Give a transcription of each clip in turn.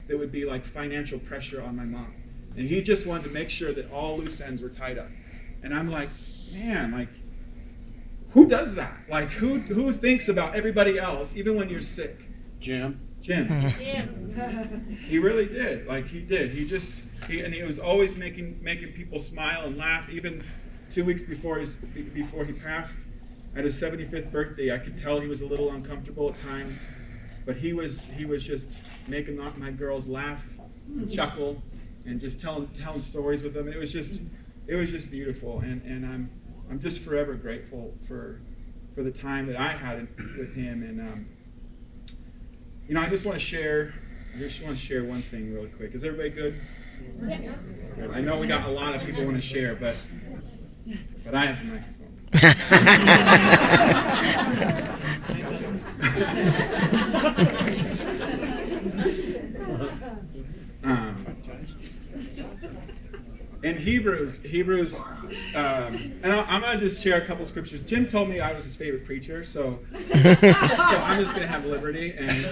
that would be like financial pressure on my mom. And he just wanted to make sure that all loose ends were tied up. And I'm like, man, like, who does that? Like, who thinks about everybody else, even when you're sick? Jim. He really did. Like, he did. And he was always making people smile and laugh. Even 2 weeks before he passed, at his 75th birthday, I could tell he was a little uncomfortable at times, but he was just making my girls laugh and chuckle and just telling stories with them. And it was just beautiful. And I'm just forever grateful for the time that I had with him. And I just want to share one thing really quick. Is everybody good? Yeah. Good. I know we got a lot of people want to share, but I have the microphone. In Hebrews, and I'm going to just share a couple scriptures. Jim told me I was his favorite preacher, so I'm just going to have liberty, and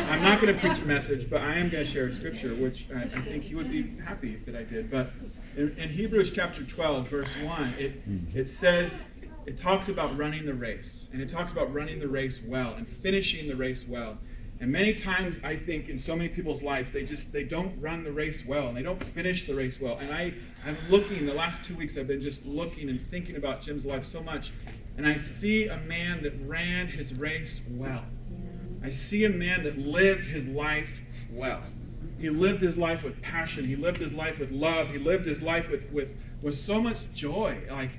I'm not going to preach a message, but I am going to share a scripture, which I think he would be happy that I did. But in Hebrews chapter 12, verse 1, it says, it talks about running the race, and it talks about running the race well and finishing the race well. And many times, I think, in so many people's lives, they don't run the race well, and they don't finish the race well. And I'm looking, the last 2 weeks, I've been just looking and thinking about Jim's life so much, and I see a man that ran his race well. I see a man that lived his life well. He lived his life with passion. He lived his life with love. He lived his life with so much joy. Like,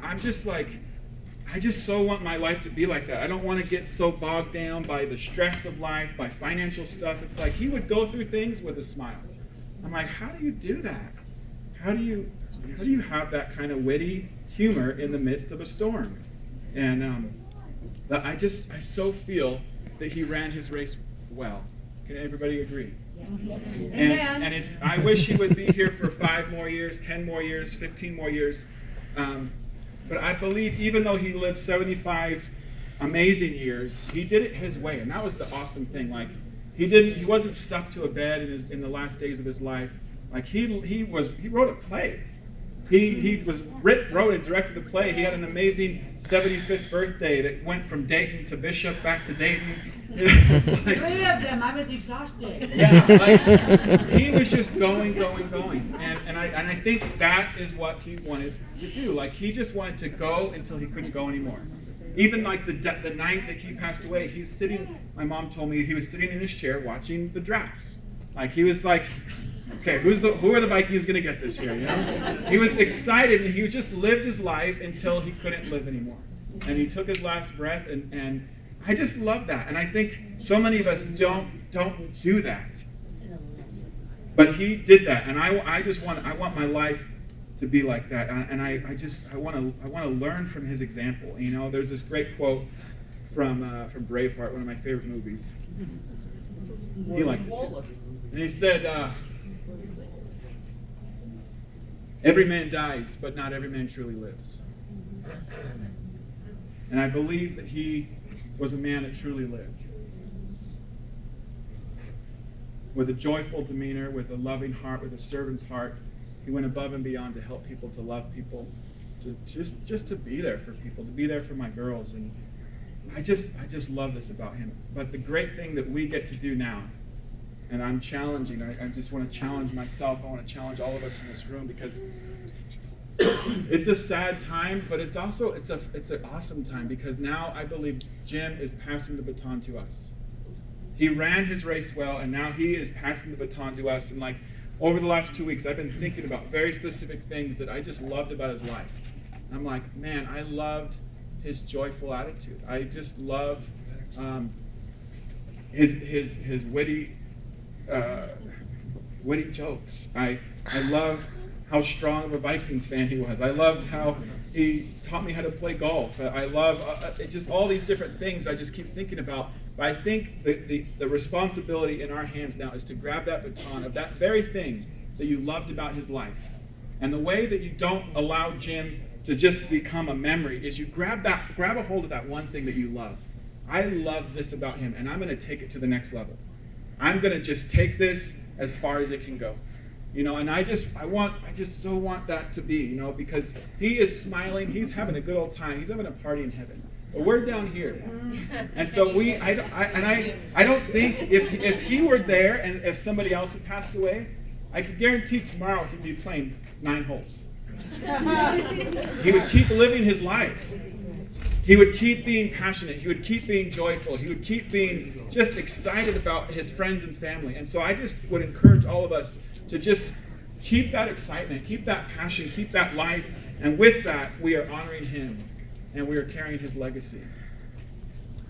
I'm just like, I just so want my life to be like that. I don't want to get so bogged down by the stress of life, by financial stuff. It's like he would go through things with a smile. I'm like, how do you do that? How do you have that kind of witty humor in the midst of a storm? And but I so feel that he ran his race well. Can everybody agree? Yes. And it's, I wish he would be here for 5 more years, 10 more years, 15 more years. But I believe even though he lived 75 amazing years, he did it his way, and that was the awesome thing. Like, he wasn't stuck to a bed in the last days of his life. Like, he wrote a play. He wrote and directed the play. He had an amazing 75th birthday that went from Dayton to Bishop back to Dayton. It was like, 3 of them. I was exhausted. yeah, like, he was just going, and I think that is what he wanted to do. Like, he just wanted to go until he couldn't go anymore. Even like the night that he passed away, he's sitting. My mom told me he was sitting in his chair watching the drafts. Like, he was like, okay, who are the Vikings going to get this year? You know, he was excited, and he just lived his life until he couldn't live anymore, and he took his last breath, and I just love that. And I think so many of us don't do that, but he did that, and I want my life to be like that, and I want to learn from his example. You know, there's this great quote from Braveheart, one of my favorite movies. He liked it too. And he said, "Every man dies, but not every man truly lives." And I believe that he was a man that truly lived. With a joyful demeanor, with a loving heart, with a servant's heart, he went above and beyond to help people, to love people, to just to be there for people, to be there for my girls. And I just love this about him. But the great thing that we get to do now, and I'm challenging, I just want to challenge myself, I want to challenge all of us in this room, because it's a sad time, but it's also it's an awesome time, because now I believe Jim is passing the baton to us. He ran his race well, and now he is passing the baton to us. And like, over the last 2 weeks, I've been thinking about very specific things that I just loved about his life. I'm like, man, I loved his joyful attitude. I just love his witty jokes. I love how strong of a Vikings fan he was. I loved how he taught me how to play golf. I love just all these different things I just keep thinking about. But I think the responsibility in our hands now is to grab that baton of that very thing that you loved about his life. And the way that you don't allow Jim to just become a memory is you grab a hold of that one thing that you love. I love this about him, and I'm going to take it to the next level. I'm going to just take this as far as it can go. You know, and I just so want that to be, you know, because he is smiling, he's having a good old time, he's having a party in heaven. But we're down here. And so I don't think if he were there and if somebody else had passed away, I could guarantee tomorrow he'd be playing 9 holes. He would keep living his life. He would keep being passionate. He would keep being joyful. He would keep being just excited about his friends and family. And so I just would encourage all of us to just keep that excitement, keep that passion, keep that life. And with that, we are honoring him and we are carrying his legacy.